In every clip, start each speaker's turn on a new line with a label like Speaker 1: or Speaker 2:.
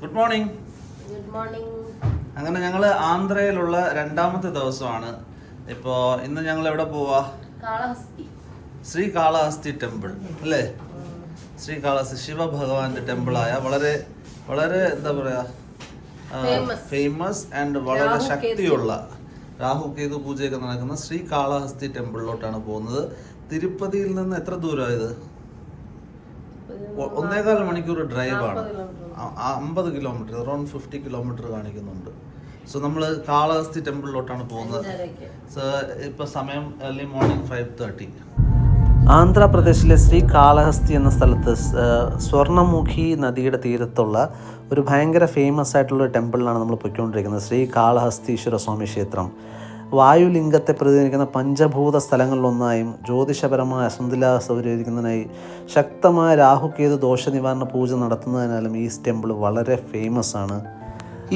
Speaker 1: Good morning.
Speaker 2: Good morning.
Speaker 1: അങ്ങനെ ഞങ്ങൾ ആന്ധ്രയിലുള്ള രണ്ടാമത്തെ ദിവസമാണ്. ഇപ്പോൾ ഇന്ന് ഞങ്ങൾ എവിടെ പോവാ?
Speaker 2: കാളഹസ്തി.
Speaker 1: ശ്രീ കാളഹസ്തി ടെമ്പിൾ അല്ലേ? ശ്രീ കാളഹസ്തി ശിവഭഗവാന്റെ ടെമ്പിളായ വളരെ വളരെ എന്താ പറയാ ഫേമസ് ആൻഡ് വളരെ ശക്തിയുള്ള രാഹു കേതു പൂജയൊക്കെ നടക്കുന്ന ശ്രീ കാളഹസ്തി ടെമ്പിളിലോട്ടാണ് പോകുന്നത്. തിരുപ്പതിയിൽ നിന്ന് എത്ര ദൂരമായത്? 1.25 മണിക്കൂർ ഡ്രൈവാണ്. 50 കിലോമീറ്റർ, അറൗണ്ട് 50 കിലോമീറ്റർ കാണിക്കുന്നുണ്ട്. സോ നമ്മൾ കാളഹസ്തി ടെമ്പിളിലോട്ടാണ് പോകുന്നത്. സോ ഇപ്പോൾ സമയം ഏർലി മോർണിംഗ് 5:30. ആന്ധ്രാപ്രദേശിലെ ശ്രീ കാളഹസ്തി എന്ന സ്ഥലത്ത് സ്വർണ്ണമുഖി നദിയുടെ തീരത്തുള്ള ഒരു ഭയങ്കര ഫേമസ് ആയിട്ടുള്ള ടെമ്പിളിലാണ് നമ്മൾ പോയിക്കൊണ്ടിരിക്കുന്നത്. ശ്രീ കാളഹസ്തീശ്വര സ്വാമി ക്ഷേത്രം വായുലിംഗത്തെ പ്രതിനിധിക്കുന്ന പഞ്ചഭൂത സ്ഥലങ്ങളിലൊന്നായും ജ്യോതിഷപരമായ അസന്തുലിതാവസ്ഥ പരിഹരിക്കുന്നതിനായി ശക്തമായ രാഹുകേതു ദോഷ നിവാരണ പൂജ നടത്തുന്നതിനാലും ഈ ടെമ്പിൾ വളരെ ഫേമസ് ആണ്.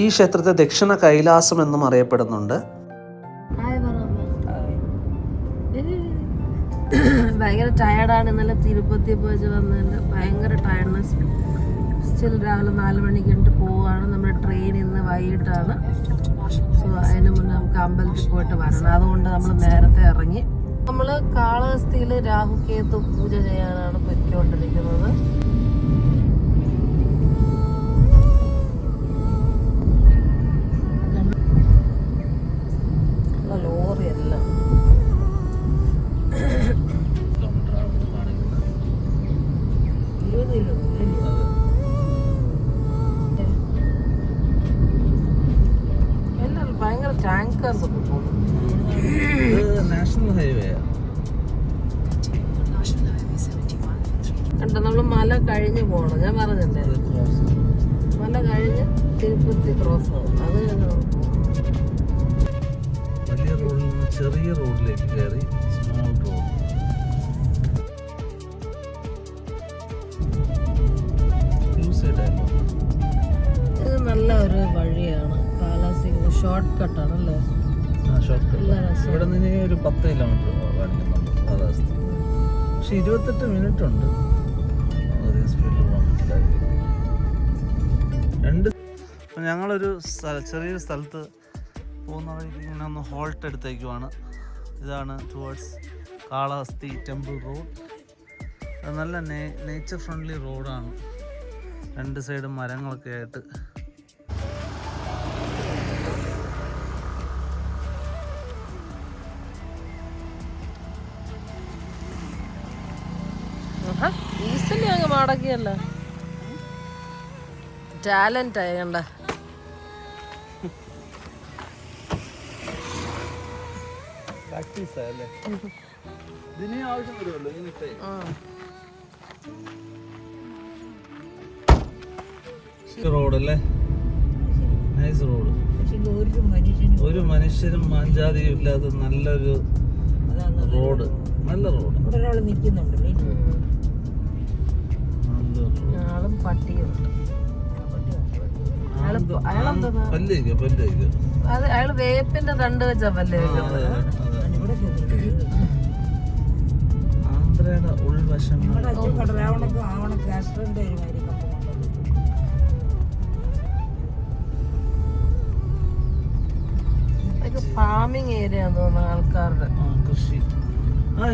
Speaker 1: ഈ ക്ഷേത്രത്തെ ദക്ഷിണ കൈലാസം എന്നും അറിയപ്പെടുന്നുണ്ട്.
Speaker 2: ഭയങ്കര ടയർഡാണ്. ഇന്നലെ തിരുപ്പതി പോയി വന്നതിൻ്റെ ഭയങ്കര ടയർഡ്നെസ്. സ്റ്റിൽ രാവിലെ 4 മണിക്ക് പോവുകയാണ്. നമ്മുടെ ട്രെയിൻ ഇന്ന് വൈകിട്ടാണ്. സോ അതിന് മുന്നേ നമുക്ക് അമ്പലത്തിൽ പോയിട്ട് വരണം. അതുകൊണ്ട് നമ്മൾ നേരത്തെ ഇറങ്ങി. നമ്മൾ കാളഹസ്തിയിൽ രാഹുകേതു പൂജ ചെയ്യാനാണ് പൊയ്ക്കൊണ്ടിരിക്കുന്നത്. ലോറിയെല്ലാം ഭയങ്കര ടാങ്കേഴ്സ് ഒക്കെ പോകും.
Speaker 1: നാഷണൽ ഹൈവേ
Speaker 2: കണ്ടോ, നമ്മൾ മല കഴിഞ്ഞ് പോകണം. ഞാൻ പറഞ്ഞില്ലേ, മല കഴിഞ്ഞ് തിരുപ്പതി ക്രോസ് ആവും. അത്
Speaker 1: വലിയ റോഡിൽ നിന്ന് ചെറിയ റോഡിലേക്ക് കയറി സ്മോൾ റോഡ്.
Speaker 2: ഇത് നല്ല ഒരു വഴിയാണ്. കാളഹസ്തി ഷോർട്ട് കട്ടാണ് അല്ലേ?
Speaker 1: ഇവിടെ നിന്ന് ഒരു 10 കിലോമീറ്റർ കാണിക്കുന്നുണ്ട് കാളഹസ്തി. പക്ഷെ 28 മിനിറ്റ് ഉണ്ട്. സ്പീഡിൽ പോകാൻ പറ്റില്ലായിരിക്കും. ഞങ്ങളൊരു ചെറിയൊരു സ്ഥലത്ത് പോകുന്ന വഴിക്ക് ഇങ്ങനെ ഒന്ന് ഹോൾട്ട് എടുത്തേക്കുവാണ്. ഇതാണ് ടുവേർഡ്സ് കാളഹസ്തി ടെമ്പിൾ റോഡ്. അത് നല്ല നേച്ചർ ഫ്രണ്ട്ലി റോഡാണ്. 2 സൈഡും മരങ്ങളൊക്കെ ആയിട്ട്.
Speaker 2: ഈസിലി അങ്ങ് മടക്കിയല്ല. ടാലന്റ് ആയി കണ്ട.
Speaker 1: റോഡല്ലേ, നൈസ് റോഡ്. ഒരു മനുഷ്യരും മാഞ്ചാതിയും ഇല്ലാത്ത നല്ലൊരു റോഡ്. നല്ല റോഡ്.
Speaker 2: ആളും പട്ടിയുണ്ട്. അയാള് വേപ്പിന്റെ തണ്ട് വെച്ചാ പല്ലേ.
Speaker 1: ആന്ധ്രയുടെ ഉൾവശങ്ങൾ
Speaker 2: ഫാമിംഗ് ഏരിയ തോന്നുന്നു ആൾക്കാരുടെ.
Speaker 1: കൃഷി.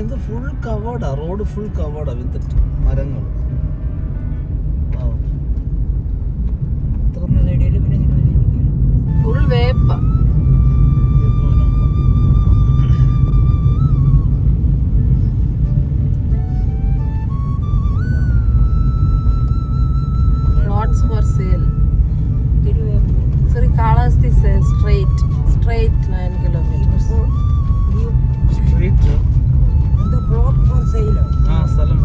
Speaker 1: ഇത് ഫുൾ കവേർഡാ, റോഡ് ഫുൾ കവേർഡാ വിത്ത് മരങ്ങൾ.
Speaker 2: Full വേപ്പ. Plots for sale. Sorry, Kalahasti says straight 9 kilometers.
Speaker 1: Straight.
Speaker 3: The plot for sale.
Speaker 1: സ്ഥലം.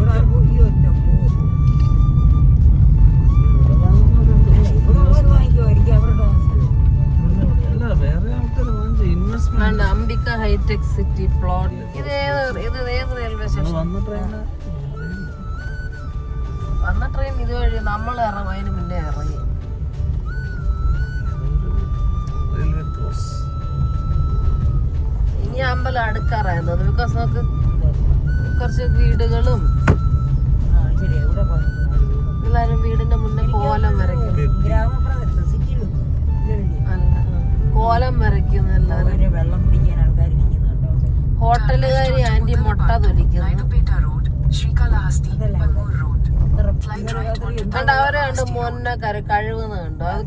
Speaker 2: Ambika hitech city plot. ഇത് ഏത് റെയിൽവേ സ്റ്റേഷൻ? വന്ന ട്രെയിൻ ഇതുവഴി നമ്മൾ ഇറങ്ങും. അതിന് മുന്നേ ഇറങ്ങി. ഇനി അമ്പലം അടുക്കാറായിരുന്നു. ബിക്കോസ് നമുക്ക് കുറച്ച് വീടുകളും എല്ലാരും വീടിന്റെ മുന്നേ കോലം വരയ്ക്കും. തയ്യലുകാരി ആന്റി മുട്ട തൊലിക്കുന്നു. കണ്ട അവരെ കണ്ട് മുന്നേ കഴിവുന്ന കണ്ടോ, അത്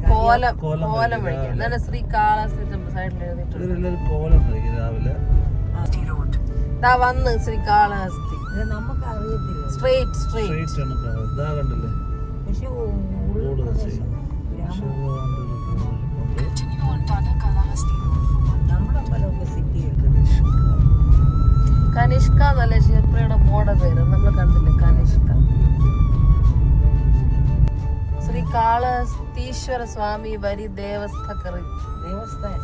Speaker 2: കോലം വഴിക്കും. എന്നാലും ശ്രീകാളഹസ്തി സൈഡിൽ എഴുതിയിട്ടുണ്ട്. വന്ന് ശ്രീകാളഹസ്തി
Speaker 3: നമുക്ക് അറിയത്തില്ല.
Speaker 2: സ്ട്രേറ്റ്
Speaker 3: പക്ഷെ നമ്മുടെ അമ്പലമൊക്കെ സിറ്റിയിൽ
Speaker 2: കനിഷ്ക എന്നല്ലേ ക്ഷേത്രയുടെ മോടെ പേര്, നമ്മൾ കണ്ടില്ലേ കനിഷ്ക. ശ്രീകാളഹസ്തീശ്വര സ്വാമി വരി ദേവസ്ഥകറി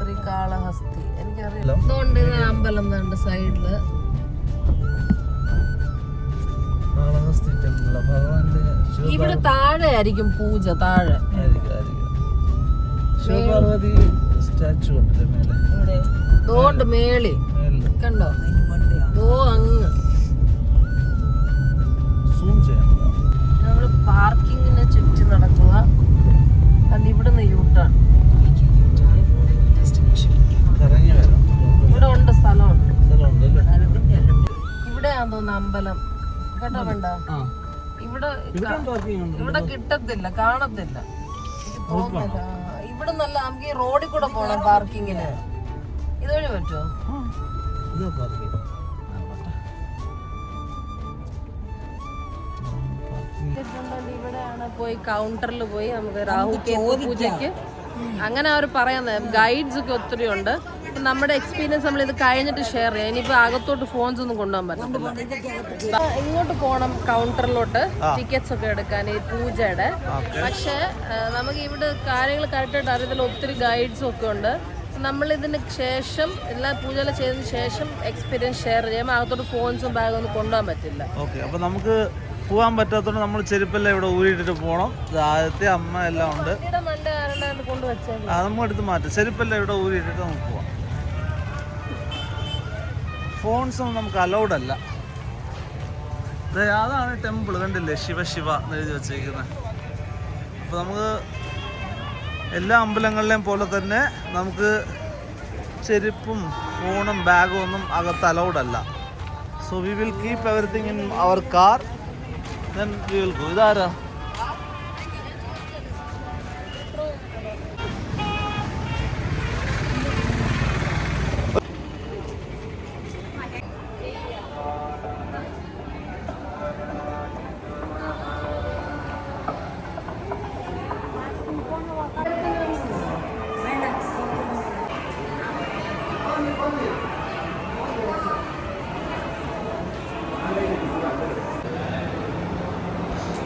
Speaker 2: ശ്രീകാളഹസ്തി. എനിക്കറിയില്ല. ഇതുകൊണ്ട് അമ്പലം ഉണ്ട് സൈഡില്. ഇവിടെ താഴെ ആയിരിക്കും പൂജ, താഴെ
Speaker 1: ശിവപാർവതി സ്റ്റാച്ചു
Speaker 2: ദോണ്ട് മേളി കണ്ടോ, ദോ അങ്ങ്. നമ്മള് പാർക്കിങ്ങിനെ ചുറ്റി നടക്കുക. അത് ഇവിടുന്ന് യൂട്ടാണ്. ഇവിടെ ഉണ്ട്, സ്ഥലമുണ്ട്. ഇവിടെയാന്ന് തോന്നുന്നു അമ്പലം കേട്ടോ. വേണ്ട ഇവിടെ കിട്ടത്തില്ല, കാണത്തില്ല. ഇവിടെ നല്ല നമുക്ക് ഈ റോഡിൽ കൂടെ പോണം പാർക്കിങ്ങിന്. ഇതുവഴി പറ്റുമോ? ഇവിടെയാണ് പോയി കൗണ്ടറിൽ പോയി നമുക്ക് രാഹുകേതു പൂജയ്ക്ക് അങ്ങനെ അവർ പറയുന്നത്. ഗൈഡ്സ് ഒക്കെ ഒത്തിരി ഉണ്ട്. നമ്മുടെ എക്സ്പീരിയൻസ് നമ്മൾ ഇത് കഴിഞ്ഞിട്ട് ഷെയർ ചെയ്യാം. ഇനിയിപ്പോ അകത്തോട്ട് ഫോൺസ് ഒന്നും കൊണ്ടുപോകാൻ പറ്റത്തില്ല. ഇങ്ങോട്ട് പോകണം കൗണ്ടറിലോട്ട് ടിക്കറ്റ്സ് ഒക്കെ എടുക്കാൻ ഈ പൂജയുടെ. പക്ഷെ നമുക്ക് ഇവിടെ കാര്യങ്ങൾ കറക്റ്റായിട്ട് അറിയത്തില്ല. ഒത്തിരി ഗൈഡ്സും ഒക്കെ ഉണ്ട്. നമ്മളിതിന് ശേഷം എല്ലാ പൂജകളും ചെയ്തതിന് ശേഷം എക്സ്പീരിയൻസ് ഷെയർ ചെയ്യുമ്പോൾ അകത്തോട്ട് ഫോൺസും ബാഗും ഒന്നും കൊണ്ടുപോകാൻ പറ്റില്ല.
Speaker 1: ഓക്കെ, അപ്പൊ നമുക്ക് പോകാൻ പറ്റാത്തോണ്ട് നമ്മൾ ചെരുപ്പെല്ലാം ഇവിടെ ഊരിട്ടിട്ട് പോകണം. ആദ്യത്തെ അമ്മ എല്ലാം ഉണ്ട്, നമ്മൾ എടുത്ത് മാറ്റാം. ചെരുപ്പെല്ലാം ഇവിടെ ഊരിട്ടിട്ട് നമുക്ക് പോവാം. ഫോൺസ് ഒന്നും നമുക്ക് അലൗഡ് അല്ല. അതാണ് ടെമ്പിൾ, കണ്ടില്ലേ, ശിവ എന്ന് എഴുതി വെച്ചേക്കുന്നത്. അപ്പോൾ നമുക്ക് എല്ലാ അമ്പലങ്ങളിലെയും പോലെ തന്നെ നമുക്ക് ചെരുപ്പും ഫോണും ബാഗും ഒന്നും അകത്ത് അലൗഡ് അല്ല. So we will keep everything in our car, then we will go. ഇതാരാ?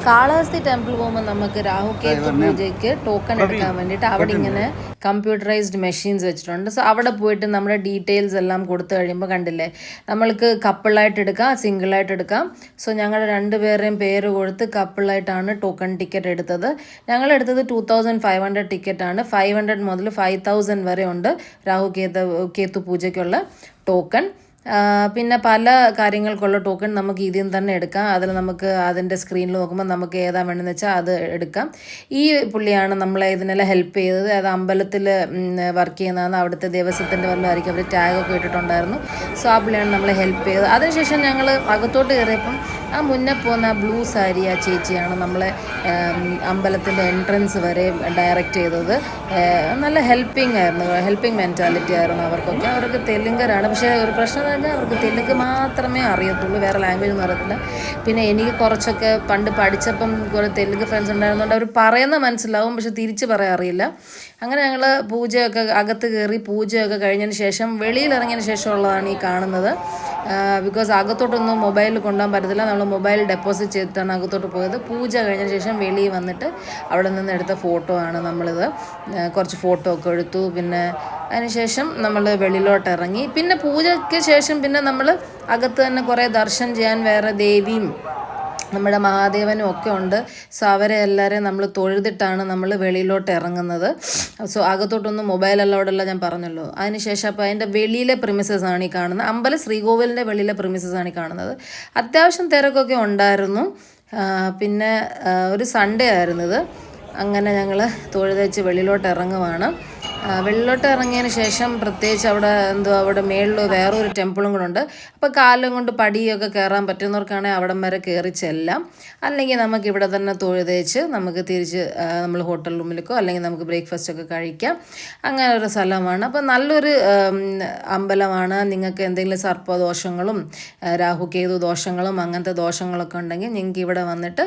Speaker 2: കാളഹസ്തി ടെമ്പിൾ പോകുമ്പോൾ നമുക്ക് രാഹുകേതു പൂജയ്ക്ക് ടോക്കൺ എടുക്കാൻ വേണ്ടിയിട്ട് അവിടെ ഇങ്ങനെ കമ്പ്യൂട്ടറൈസ്ഡ് മെഷീൻസ് വെച്ചിട്ടുണ്ട്. സോ അവിടെ പോയിട്ട് നമ്മുടെ ഡീറ്റെയിൽസ് എല്ലാം കൊടുത്തു കഴിയുമ്പോൾ കണ്ടില്ലേ, നമ്മൾക്ക് കപ്പിളായിട്ട് എടുക്കാം, സിംഗിളായിട്ട് എടുക്കാം. സോ ഞങ്ങളുടെ രണ്ടുപേരുടെയും പേര് കൊടുത്ത് കപ്പിളായിട്ടാണ് ടോക്കൺ ടിക്കറ്റ് എടുത്തത്. ഞങ്ങളെടുത്തത് 2500 ടിക്കറ്റാണ്. 500 മുതൽ 5000 വരെ ഉണ്ട് രാഹുകേതു പൂജയ്ക്കുള്ള ടോക്കൺ. പിന്നെ പല കാര്യങ്ങൾക്കുള്ള ടോക്കൺ നമുക്ക് ഇതിൽ നിന്ന് തന്നെ എടുക്കാം. അതിൽ നമുക്ക് അതിൻ്റെ സ്ക്രീനിൽ നോക്കുമ്പോൾ നമുക്ക് ഏതാ വേണമെന്ന് വെച്ചാൽ അത് എടുക്കാം. ഈ പുള്ളിയാണ് നമ്മളെ ഇതിനെല്ലാം ഹെൽപ്പ് ചെയ്തത്. അത് അമ്പലത്തിൽ വർക്ക് ചെയ്യുന്നതാണ്. അവിടുത്തെ ദേവസ്വത്തിൻ്റെ വല്ലതായിരിക്കും, അവർ ടാഗൊക്കെ ഇട്ടിട്ടുണ്ടായിരുന്നു. സോ ആ പുള്ളിയാണ് നമ്മളെ ഹെൽപ്പ് ചെയ്തത്. അതിനുശേഷം ഞങ്ങൾ അകത്തോട്ട് കയറിയപ്പം ആ മുന്നേ പോകുന്ന ബ്ലൂ സാരി ആ ചേച്ചിയാണ് നമ്മളെ അമ്പലത്തിൻ്റെ എൻട്രൻസ് വരെ ഡയറക്റ്റ് ചെയ്തത്. നല്ല ഹെൽപ്പിംഗ് മെൻറ്റാലിറ്റി ആയിരുന്നു അവർക്കൊക്കെ. അവർക്ക് തെലുങ്കരാണ്. പക്ഷേ ഒരു പ്രശ്നം പറഞ്ഞാൽ അവർക്ക് തെലുങ്ക് മാത്രമേ അറിയത്തുള്ളൂ, വേറെ ലാംഗ്വേജ് ഒന്നും അറിയത്തില്ല. പിന്നെ എനിക്ക് കുറച്ചൊക്കെ പണ്ട് പഠിച്ചപ്പം കുറേ തെലുങ്ക് ഫ്രണ്ട്സ് ഉണ്ടായിരുന്നുകൊണ്ട് അവർ പറയുന്ന മനസ്സിലാവും, പക്ഷെ തിരിച്ച് പറയാൻ അറിയില്ല. അങ്ങനെ ഞങ്ങൾ പൂജയൊക്കെ അകത്ത് കയറി പൂജയൊക്കെ കഴിഞ്ഞതിന് ശേഷം വെളിയിലിറങ്ങിയതിന് ശേഷമുള്ളതാണ് ഈ കാണുന്നത്. ബിക്കോസ് അകത്തോട്ടൊന്നും മൊബൈൽ കൊണ്ടുപോകാൻ പറ്റത്തില്ല. നമ്മൾ മൊബൈൽ ഡെപ്പോസിറ്റ് ചെയ്തിട്ടാണ് അകത്തോട്ട് പോയത്. പൂജ കഴിഞ്ഞതിന് ശേഷം വെളിയിൽ വന്നിട്ട് അവിടെ നിന്ന് എടുത്ത ഫോട്ടോ ആണ് നമ്മളിത്. കുറച്ച് ഫോട്ടോ ഒക്കെ എടുത്തു. പിന്നെ അതിനുശേഷം നമ്മൾ വെളിയിലോട്ട് ഇറങ്ങി. പിന്നെ പൂജയ്ക്ക് ശേഷം പിന്നെ നമ്മൾ അകത്ത് തന്നെ കുറേ ദർശനം ചെയ്യാൻ വേറെ ദേവിയും നമ്മുടെ മഹാദേവനും ഒക്കെ ഉണ്ട്. സോ അവരെ എല്ലാവരെയും നമ്മൾ തൊഴുതിട്ടാണ് നമ്മൾ വെളിയിലോട്ട് ഇറങ്ങുന്നത്. സോ അകത്തോട്ടൊന്നും മൊബൈൽ അലൗഡല്ല, ഞാൻ പറഞ്ഞല്ലോ. അതിനുശേഷം അപ്പോൾ അതിൻ്റെ വെളിയിലെ പ്രിമിസസ് ആണ് ഈ കാണുന്നത്. അമ്പലം ശ്രീകോവിലിൻ്റെ വെളിയിലെ പ്രിമിസസ് ആണ് ഈ കാണുന്നത്. അത്യാവശ്യം തിരക്കൊക്കെ ഉണ്ടായിരുന്നു. പിന്നെ ഒരു സൺഡേ ആയിരുന്നത്. അങ്ങനെ ഞങ്ങൾ തൊഴുതേച്ച് വെളിയിലോട്ട് ഇറങ്ങുവാണ്. വെള്ളിലോട്ട് ഇറങ്ങിയതിന് ശേഷം പ്രത്യേകിച്ച് അവിടെ മേളിൽ വേറൊരു ടെമ്പിളും കൂടെ ഉണ്ട്. അപ്പോൾ കാലം കൊണ്ട് പടിയൊക്കെ കയറാൻ പറ്റുന്നവർക്കാണെങ്കിൽ അവിടം വരെ കയറി ചെല്ലാം. അല്ലെങ്കിൽ നമുക്ക് ഇവിടെ തന്നെ തൊഴുതേച്ച് നമുക്ക് തിരിച്ച് നമ്മൾ ഹോട്ടൽ റൂമിലേക്കോ അല്ലെങ്കിൽ നമുക്ക് ബ്രേക്ക്ഫാസ്റ്റ് ഒക്കെ കഴിക്കാം. അങ്ങനെ ഒരു സ്ഥലമാണ്. അപ്പോൾ നല്ലൊരു അമ്പലമാണ്. നിങ്ങൾക്ക് എന്തെങ്കിലും സർപ്പദോഷങ്ങളും രാഹുകേതു ദോഷങ്ങളും അങ്ങനത്തെ ദോഷങ്ങളൊക്കെ ഉണ്ടെങ്കിൽ നിങ്ങൾക്ക് ഇവിടെ വന്നിട്ട്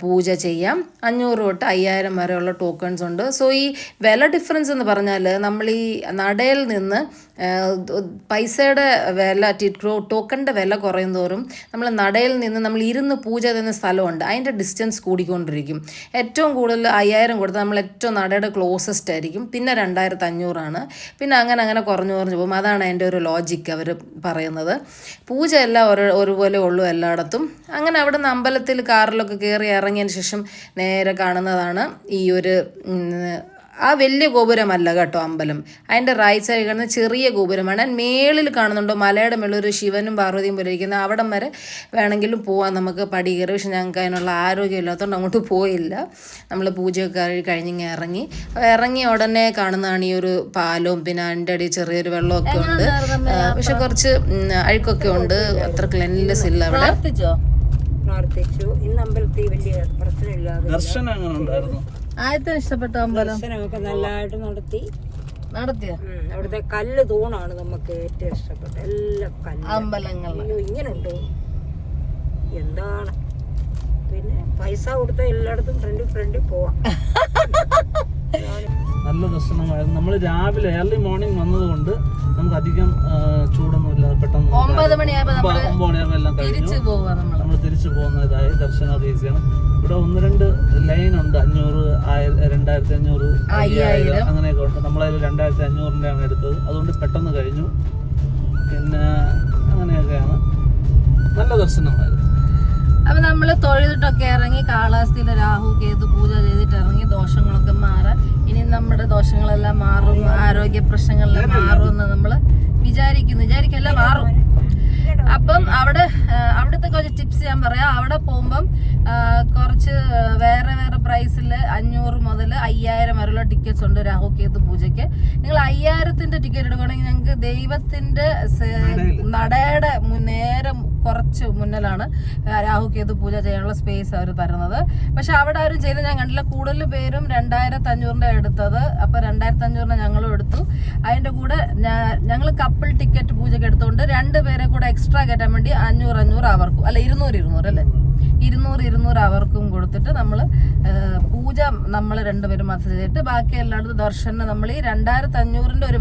Speaker 2: പൂജ ചെയ്യാം. 500 തൊട്ട് 5000 വരെയുള്ള ടോക്കൺസ് ഉണ്ട്. സോ ഈ വില ഡിഫറൻസ് എന്ന് പറഞ്ഞാൽ നമ്മൾ ഈ നടയിൽ നിന്ന് പൈസയുടെ വില ടോക്കണിൻ്റെ വില കുറയും തോറും നമ്മൾ നടയിൽ നിന്ന് നമ്മൾ ഇരുന്ന് പൂജ ചെയ്യുന്ന സ്ഥലമുണ്ട്, അതിൻ്റെ ഡിസ്റ്റൻസ് കൂടിക്കൊണ്ടിരിക്കും. ഏറ്റവും കൂടുതൽ 5000 കൊടുത്താൽ നമ്മൾ ഏറ്റവും നടയുടെ ക്ലോസസ്റ്റ് ആയിരിക്കും. പിന്നെ 2500 പിന്നെ അങ്ങനെ കുറഞ്ഞു പോകും. അതാണ് അതിൻ്റെ ഒരു ലോജിക്ക് അവർ പറയുന്നത്. പൂജ എല്ലാം ഒരുപോലെ ഉള്ളൂ എല്ലായിടത്തും. അങ്ങനെ അവിടെ നിന്ന് അമ്പലത്തിൽ കാറിലൊക്കെ കയറി ഇറങ്ങിയതിന് ശേഷം നേരെ കാണുന്നതാണ് ഈ ഒരു ആ വലിയ ഗോപുരമല്ല കേട്ടോ അമ്പലം. അതിൻ്റെ റൈറ്റ് സൈഡിൽ കാണുന്ന ചെറിയ ഗോപുരമാണ്. മേളിൽ കാണുന്നുണ്ടോ മലയുടെ മേളിൽ ഒരു ശിവനും പാർവതിയും പോലെ ഇരിക്കുന്ന അവിടം വരെ വേണമെങ്കിലും പോകാൻ നമുക്ക് പടി കയറി. പക്ഷെ ഞങ്ങൾക്ക് അതിനുള്ള ആരോഗ്യം ഇല്ലാത്തതുകൊണ്ട് അങ്ങോട്ട് പോയില്ല. നമ്മൾ പൂജയൊക്കെ കഴിഞ്ഞിങ്ങനെ ഇറങ്ങി ഉടനെ കാണുന്നതാണ് ഈ ഒരു പാലവും പിന്നെ അതിൻ്റെ അടി ചെറിയൊരു വെള്ളമൊക്കെ ഉണ്ട്. പക്ഷെ കുറച്ച് അഴുക്കൊക്കെ ഉണ്ട്. അത്ര ക്ലെൻലിനെസ് ഇല്ല അവിടെ.
Speaker 3: പ്രാർത്ഥിച്ചു. ഇന്ന് അമ്പലത്തിൽ വലിയ പ്രശ്നമില്ലാതെ
Speaker 1: ദർശനം അങ്ങനെ ഉണ്ടായിരുന്നു.
Speaker 2: ആദ്യത്തെ ഇഷ്ടപ്പെട്ട അമ്പലം
Speaker 3: ദർശനമൊക്കെ നല്ലതായിട്ട് നടത്തിയ അവിടുത്തെ കല്ല് തൂണാണ് നമുക്ക് ഏറ്റവും ഇഷ്ടപ്പെട്ട എല്ലാ കല്ല്
Speaker 2: അമ്പലങ്ങൾ.
Speaker 3: ഇങ്ങനുണ്ടോ എന്താണ്. പിന്നെ പൈസ കൊടുത്ത എല്ലായിടത്തും ഫ്രണ്ടിൽ പോവാം.
Speaker 1: നല്ല ദർശനമായിരുന്നു. നമ്മൾ രാവിലെ ഏർലി മോർണിംഗ് വന്നതുകൊണ്ട് നമുക്ക് അധികം ചൂടൊന്നും ഇല്ലാതെ പെട്ടെന്ന്
Speaker 2: 9 മണിയാകുമ്പോൾ
Speaker 1: എല്ലാം കഴിഞ്ഞു നമ്മൾ തിരിച്ചു പോകുന്നതായി. ദർശനം ഈസിയാണ്. ഇവിടെ 1-2 ലൈൻ ഉണ്ട്. 500, 2500, 5000 അങ്ങനെയൊക്കെ ഉണ്ട്. നമ്മളതിൽ 2500 ആണ് എടുത്തത്. അതുകൊണ്ട് പെട്ടെന്ന് കഴിഞ്ഞു. പിന്നെ അങ്ങനെയൊക്കെയാണ്. നല്ല ദർശനമായിരുന്നു.
Speaker 2: അപ്പം നമ്മൾ തൊഴുതിട്ടൊക്കെ ഇറങ്ങി കാലാവസ്ഥയിൽ രാഹു കേതു പൂജ ചെയ്തിട്ട് ഇറങ്ങി ദോഷങ്ങളൊക്കെ മാറാൻ. ഇനി നമ്മുടെ ദോഷങ്ങളെല്ലാം മാറും, ആരോഗ്യ പ്രശ്നങ്ങളെല്ലാം മാറുമെന്ന് നമ്മൾ വിചാരിക്കല്ല മാറും. അപ്പം അവിടുത്തെ കുറച്ച് ടിപ്സ് ഞാൻ പറയാം. അവിടെ പോകുമ്പം കുറച്ച് വേറെ പ്രൈസിൽ 500 മുതൽ 5000 വരെയുള്ള ടിക്കറ്റ്സ് ഉണ്ട് രാഹു കേതു പൂജയ്ക്ക്. നിങ്ങൾ 5000ന്റെ ടിക്കറ്റ് എടുക്കുകയാണെങ്കിൽ ഞങ്ങൾക്ക് ദൈവത്തിന്റെ നടയുടെ നേരെ കുറച്ച് മുന്നിലാണ് രാഹു കേതു പൂജ ചെയ്യാനുള്ള സ്പേസ് അവർ തരുന്നത്. പക്ഷെ അവിടെ ആരും ചെയ്ത് ഞാൻ കണ്ടില്ല. കൂടുതൽ പേരും 2500 എടുത്തത്. അപ്പോൾ 2500 ഞങ്ങളും എടുത്തു. അതിൻ്റെ കൂടെ ഞങ്ങൾ കപ്പിൾ ടിക്കറ്റ് പൂജയ്ക്ക് എടുത്തുകൊണ്ട് 2 പേരെ കൂടെ എക്സ്ട്രാ കയറ്റാൻ വേണ്ടി 500 അവർക്കും, അല്ല 200 അല്ലേ, 200 അവർക്കും കൊടുത്തിട്ട് നമ്മൾ പൂജ നമ്മൾ 2 പേരും മാത്രം ചെയ്തിട്ട് ബാക്കി എല്ലായിടത്തും ദർശനം നമ്മൾ ഈ 2500ന്റെ ഒരു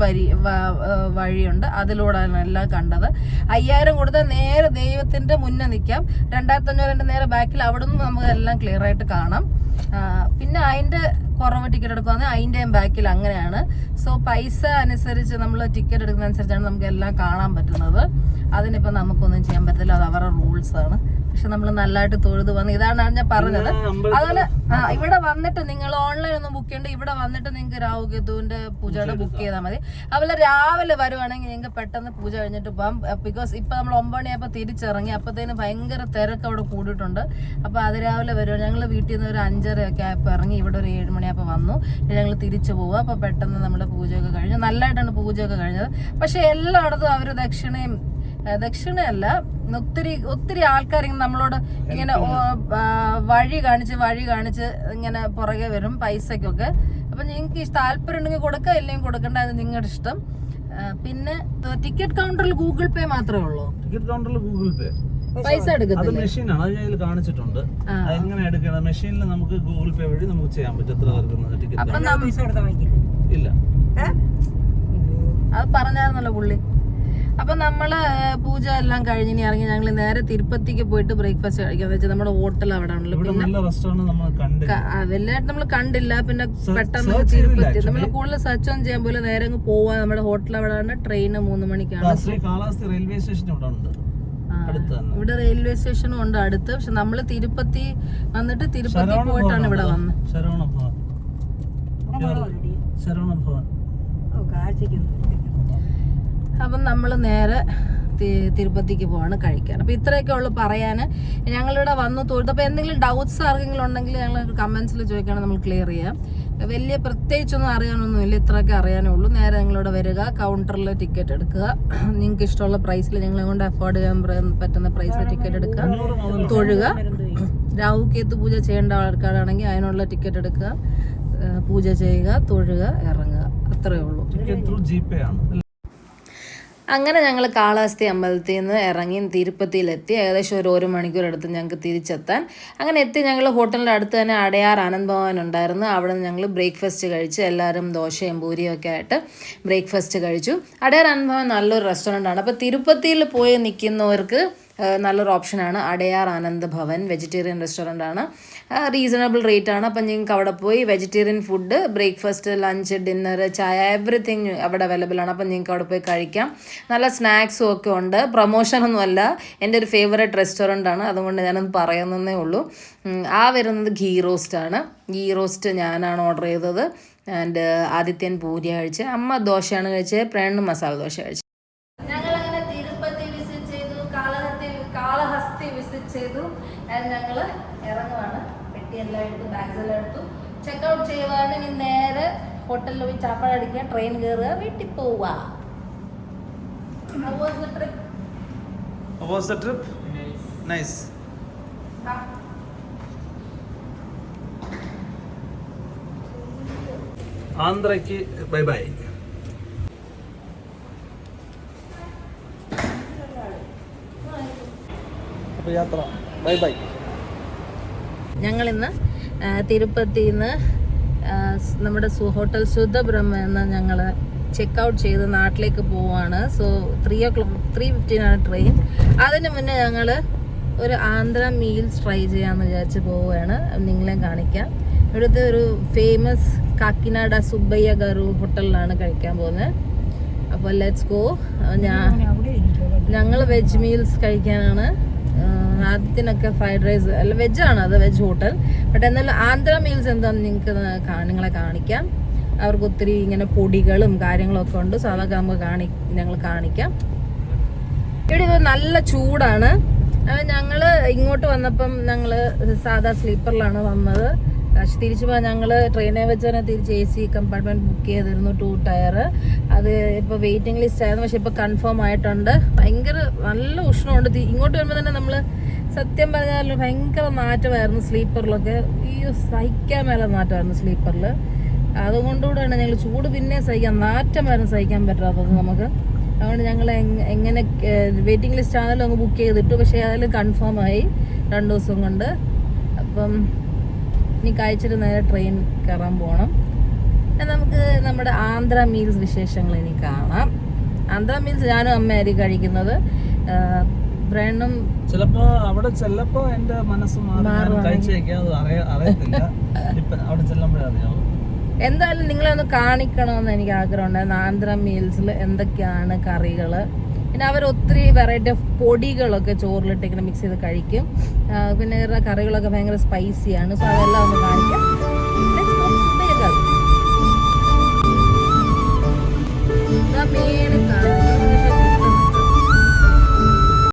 Speaker 2: വഴിയുണ്ട്, അതിലൂടെയാണ് എല്ലാം കണ്ടത്. 5000 കൊടുത്താൽ നേരെ ദൈവത്തിന്റെ മുന്നേ നിൽക്കാം. 2500ന്റെ നേരെ ബാക്കിൽ അവിടെ നിന്ന് നമുക്ക് എല്ലാം ക്ലിയർ ആയിട്ട് കാണാം. പിന്നെ അതിന്റെ കുറവ് ടിക്കറ്റ് എടുക്കുകയാണെങ്കിൽ അതിൻ്റെയും ബാക്കിൽ അങ്ങനെയാണ്. സോ പൈസ അനുസരിച്ച് നമ്മൾ ടിക്കറ്റ് എടുക്കുന്ന അനുസരിച്ചാണ് നമുക്ക് എല്ലാം കാണാൻ പറ്റുന്നത്. അതിനിപ്പോൾ നമുക്കൊന്നും ചെയ്യാൻ പറ്റില്ല, അത് അവരുടെ റൂൾസ് ആണ്. പക്ഷെ നമ്മൾ നല്ലതായിട്ട് തൊഴുത് വന്ന് ഇതാണ് ഞാൻ പറഞ്ഞത്. അതുപോലെ ഇവിടെ വന്നിട്ട് നിങ്ങൾ ഓൺലൈൻ ഒന്നും ബുക്ക് ചെയ്യണ്ട. ഇവിടെ വന്നിട്ട് നിങ്ങൾക്ക് രാഹു കേതുവിന്റെ പൂജയുടെ ബുക്ക് ചെയ്താൽ മതി. അതുപോലെ രാവിലെ വരുവാണെങ്കിൽ നിങ്ങൾക്ക് പെട്ടെന്ന് പൂജ കഴിഞ്ഞിട്ട് പോകാം. ബിക്കോസ് ഇപ്പൊ നമ്മൾ 9 മണിയായപ്പോൾ തിരിച്ചിറങ്ങി. അപ്പത്തേന് ഭയങ്കര തിരക്ക് അവിടെ കൂടിയിട്ടുണ്ട്. അപ്പൊ അത് രാവിലെ വരുവാണ്. ഞങ്ങൾ വീട്ടിൽ നിന്ന് ഒരു 5:30 ഒക്കെ ആയപ്പോൾ ഇറങ്ങി. ഇവിടെ ഒരു 7 മണിയായപ്പോൾ വന്നു. ഞങ്ങൾ തിരിച്ചു പോവുക. അപ്പൊ പെട്ടെന്ന് നമ്മുടെ പൂജയൊക്കെ കഴിഞ്ഞു. നല്ലതായിട്ടാണ് പൂജയൊക്കെ കഴിഞ്ഞത്. പക്ഷെ എല്ലായിടത്തും അവർ ദക്ഷിണയല്ല, ഒത്തിരി ആൾക്കാർ നമ്മളോട് ഇങ്ങനെ വഴി കാണിച്ച് ഇങ്ങനെ പുറകെ വരും പൈസക്കൊക്കെ. അപ്പൊ നിങ്ങൾക്ക് താല്പര്യം ഉണ്ടെങ്കിൽ കൊടുക്കുക, ഇല്ലെങ്കിൽ കൊടുക്കണ്ട, അത് നിങ്ങളുടെ ഇഷ്ടം. പിന്നെ ടിക്കറ്റ് കൗണ്ടറിൽ ഗൂഗിൾ പേ മാത്രമേ ഉള്ളൂ.
Speaker 1: ടിക്കറ്റ് കൗണ്ടറിൽ ഗൂഗിൾ പേ
Speaker 2: പൈസ എടുക്കത്തില്ല.
Speaker 1: മെഷീനാണ്, അത് ഞാൻ കാണിച്ചിട്ടുണ്ട്. എങ്ങനെ എടുക്കണം മെഷീനിൽ നമുക്ക് ഗൂഗിൾ പേ വഴി നമുക്ക് ചെയ്യാൻ പറ്റും. എത്ര പേർക്ക് ടിക്കറ്റ് ഇല്ല,
Speaker 2: അത് പറഞ്ഞായിരുന്നല്ലോ പുള്ളി. അപ്പൊ നമ്മള് പൂജ എല്ലാം കഴിഞ്ഞിനി ഇറങ്ങി ഞങ്ങൾ നേരെ തിരുപ്പതിക്ക് പോയിട്ട് ബ്രേക്ക്ഫാസ്റ്റ് കഴിക്കാന്ന് വെച്ചാൽ നമ്മുടെ ഹോട്ടൽ അവിടെ ആണല്ലോ. വലുതായിട്ട് നമ്മൾ കണ്ടില്ല. പിന്നെ പെട്ടെന്ന് തിരുപ്പതി നമ്മൾ കൂടുതൽ സെർച്ച് ഒന്നും ചെയ്യാൻ പോലെ നേരെ അങ്ങ് പോവാ. നമ്മുടെ ഹോട്ടൽ അവിടെ ആണ്. ട്രെയിന് 3 മണിക്കാണ്. ഇവിടെ റെയിൽവേ സ്റ്റേഷനും ഉണ്ട് അടുത്ത്. പക്ഷെ നമ്മള് തിരുപ്പതി വന്നിട്ട് തിരുപ്പതി പോയിട്ടാണ് ഇവിടെ വന്നത്. അപ്പം നമ്മൾ നേരെ തിരുപ്പതിക്ക് പോവാണ് കഴിക്കാൻ. അപ്പോൾ ഇത്രയൊക്കെ ഉള്ളു പറയാൻ. ഞങ്ങളിവിടെ വന്നു തൊഴുത്. അപ്പോൾ എന്തെങ്കിലും ഡൗട്ട്സ് ആർക്കെങ്കിലും ഉണ്ടെങ്കിൽ ഞങ്ങൾ കമൻസിൽ ചോദിക്കുകയാണെങ്കിൽ നമ്മൾ ക്ലിയർ ചെയ്യാം. വലിയ പ്രത്യേകിച്ചൊന്നും അറിയാനൊന്നുമില്ല, ഇത്രയൊക്കെ അറിയാനേ ഉള്ളൂ. നേരെ നിങ്ങളിവിടെ വരിക, കൗണ്ടറിൽ ടിക്കറ്റ് എടുക്കുക, നിങ്ങൾക്ക് ഇഷ്ടമുള്ള പ്രൈസിൽ ഞങ്ങളെ കൊണ്ട് അഫോർഡ് ചെയ്യാൻ പറ്റുന്ന പ്രൈസിൽ ടിക്കറ്റ് എടുക്കുക, തൊഴുക. രാഹുകേതു പൂജ ചെയ്യേണ്ട ആൾക്കാരാണെങ്കിൽ അതിനുള്ള ടിക്കറ്റ് എടുക്കുക, പൂജ ചെയ്യുക, തൊഴുക, ഇറങ്ങുക. അത്രയേ ഉള്ളൂ. അങ്ങനെ ഞങ്ങൾ കാളഹസ്തി അമ്പലത്തിൽ നിന്ന് ഇറങ്ങി തിരുപ്പതിയിലെത്തി. ഏകദേശം ഒരു മണിക്കൂർ എടുത്ത് ഞങ്ങൾക്ക് തിരിച്ചെത്താൻ. അങ്ങനെ എത്തി ഞങ്ങൾ ഹോട്ടലിൻ്റെ അടുത്ത് തന്നെ അടയാർ ആനന്ദ് ഭവൻ ഉണ്ടായിരുന്നു. അവിടെ നിന്ന് ഞങ്ങൾ ബ്രേക്ക്ഫാസ്റ്റ് കഴിച്ച് എല്ലാവരും ദോശയും പൂരിയും ഒക്കെ ആയിട്ട് ബ്രേക്ക്ഫാസ്റ്റ് കഴിച്ചു. അടയാർ ആനന്ദ് ഭവൻ നല്ലൊരു റെസ്റ്റോറൻ്റാണ്. അപ്പോൾ തിരുപ്പതിയിൽ പോയി നിൽക്കുന്നവർക്ക് നല്ലൊരു ഓപ്ഷനാണ് അടയാർ ആനന്ദ് ഭവൻ. വെജിറ്റേറിയൻ റെസ്റ്റോറൻ്റാണ്, റീസണബിൾ റേറ്റാണ്. അപ്പം നിങ്ങൾക്ക് അവിടെ പോയി vegetarian food, breakfast, lunch, dinner, ചായ, എവറിത്തിങ് അവിടെ അവൈലബിൾ ആണ്. അപ്പം നിങ്ങൾക്ക് അവിടെ പോയി കഴിക്കാം. നല്ല സ്നാക്സും ഒക്കെ ഉണ്ട്. പ്രൊമോഷനൊന്നുമല്ല, എൻ്റെ ഒരു ഫേവറേറ്റ് റെസ്റ്റോറൻ്റാണ്, അതുകൊണ്ട് ഞാനത് പറയുന്നതേ ഉള്ളൂ. വരുന്നത് ഗീ റോസ്റ്റാണ്. ഗീ റോസ്റ്റ് ഞാനാണ് ഓർഡർ ചെയ്തത്. ആൻഡ് ആദിത്യൻ പൂരി കഴിച്ച്, അമ്മ ദോശയാണ് കഴിച്ചത്, പ്രേണ്ണും മസാല ദോശ കഴിച്ചത്. ഞങ്ങളങ്ങനെ തിരുപ്പതി വിസിറ്റ് ചെയ്തു, കാളഹസ്തി വിസിറ്റ് ചെയ്തു. ഞങ്ങൾ ഇറങ്ങുവാണ്. പെട്ടിയെല്ലാം എടുത്തു, ബാഗ്സ് എല്ലാം എടുത്തു, ചെക്കൗട്ട് ചെയ്യുവാണ്. ഇനി നേരെ ഹോട്ടലിൽ പോയി ചാപ്പാട് അടിക്കുക, ട്രെയിൻ കയറുക, വീട്ടിൽ പോവുക. How was the trip?
Speaker 1: How was the trip? Nice. ആന്ധ്രയ്ക്ക് ബൈ ബൈ. അപ്പോൾ യാത്ര ബൈ ബൈ.
Speaker 2: ഞങ്ങളിന്ന് തിരുപ്പതിയിൽ നിന്ന് നമ്മുടെ ഹോട്ടൽ ശുദ്ധബ്രഹ്മ എന്ന ഞങ്ങൾ ചെക്കൗട്ട് ചെയ്ത് നാട്ടിലേക്ക് പോവുകയാണ്. So 3:15 train. അതിന് മുന്നേ ഞങ്ങൾ ഒരു ആന്ധ്ര മീൽസ് ട്രൈ ചെയ്യാമെന്ന് വിചാരിച്ച് പോവുകയാണ്. നിങ്ങളെ കാണിക്കാം. ഇവിടുത്തെ ഒരു ഫേമസ് കാക്കിനാട സുബ്ബയ്യ ഗാരു ഹോട്ടലിലാണ് കഴിക്കാൻ പോകുന്നത്. അപ്പോൾ ലെറ്റ്സ് ഗോ. ഞങ്ങൾ വെജ് മീൽസ് കഴിക്കാനാണ്. ആദ്യത്തിനൊക്കെ ഫ്രൈഡ് റൈസ് അല്ല, വെജാണ്, അത് വെജ് ഹോട്ടൽ. ബട്ട് എന്നാലും ആന്ധ്ര മീൽസ് എന്താണെന്ന് നിങ്ങളെ കാണിക്കാം. അവർക്ക് ഒത്തിരി ഇങ്ങനെ പൊടികളും കാര്യങ്ങളൊക്കെ ഉണ്ട്. സോ അതൊക്കെ നമുക്ക് ഞങ്ങൾ കാണിക്കാം. ഇവിടെ നല്ല ചൂടാണ്. ഞങ്ങൾ ഇങ്ങോട്ട് വന്നപ്പം ഞങ്ങൾ സാധാ സ്ലീപ്പറിലാണ് വന്നത്. തിരിച്ചു പോകാൻ ഞങ്ങൾ ട്രെയിനിൽ വെച്ച് തന്നെ തിരിച്ച് AC കമ്പാർട്ട്മെൻറ്റ് ബുക്ക് ചെയ്തിരുന്നു, 2 ടയർ. അത് ഇപ്പോൾ വെയിറ്റിംഗ് ലിസ്റ്റ് ആയിരുന്നു, പക്ഷെ ഇപ്പോൾ കൺഫേം ആയിട്ടുണ്ട്. ഭയങ്കര നല്ല ഉഷ്ണമുണ്ട്. ഇങ്ങോട്ട് വരുമ്പോൾ തന്നെ നമ്മൾ സത്യം പറഞ്ഞാൽ ഭയങ്കര നാറ്റമായിരുന്നു സ്ലീപ്പറിലൊക്കെ. ഈ സഹിക്കാൻ മേലെ നാറ്റമായിരുന്നു സ്ലീപ്പറിൽ. അതുകൊണ്ടുകൂടെയാണ് ഞങ്ങൾ ചൂട് പിന്നെ സഹിക്കാം, നാറ്റമായിരുന്നു സഹിക്കാൻ പറ്റാത്തത് നമുക്ക്. അതുകൊണ്ട് ഞങ്ങൾ എങ്ങനെ വെയിറ്റിംഗ് ലിസ്റ്റ് ആണെങ്കിലും അങ്ങ് ബുക്ക് ചെയ്തിട്ടു. പക്ഷേ അതിൽ കൺഫേം ആയി 2 ദിവസം കൊണ്ട്. അപ്പം ഇനി കഴിച്ചിട്ട് നേരെ ട്രെയിൻ കയറാൻ പോകണം. നമുക്ക് നമ്മുടെ ആന്ധ്ര മീൽസ് വിശേഷങ്ങൾ ഇനി കാണാം. ആന്ധ്ര മീൽസ് ഞാനും അമ്മയായിരിക്കും കഴിക്കുന്നത്. ബ്രേണ്ണും
Speaker 1: ചിലപ്പോ അവിടെ ചെല്ലപ്പോ എന്റെ മനസ്സ് അറിയത്തില്ല. അവിടെ ചെല്ലുമ്പോഴേ അറിയാവും.
Speaker 2: എന്തായാലും നിങ്ങളെ ഒന്ന് കാണിക്കണമെന്ന് എനിക്ക് ആഗ്രഹമുണ്ടായിരുന്നു. ആന്ധ്ര മീൽസിൽ എന്തൊക്കെയാണ് കറികൾ. പിന്നെ അവർ ഒത്തിരി വെറൈറ്റി ഓഫ് പൊടികളൊക്കെ ചോറിലിട്ട് ഇങ്ങനെ മിക്സ് ചെയ്ത് കഴിക്കും. പിന്നെ ഇവരുടെ കറികളൊക്കെ ഭയങ്കര സ്പൈസിയാണ്. സോ അതെല്ലാം ഒന്ന് കാണിക്കാം.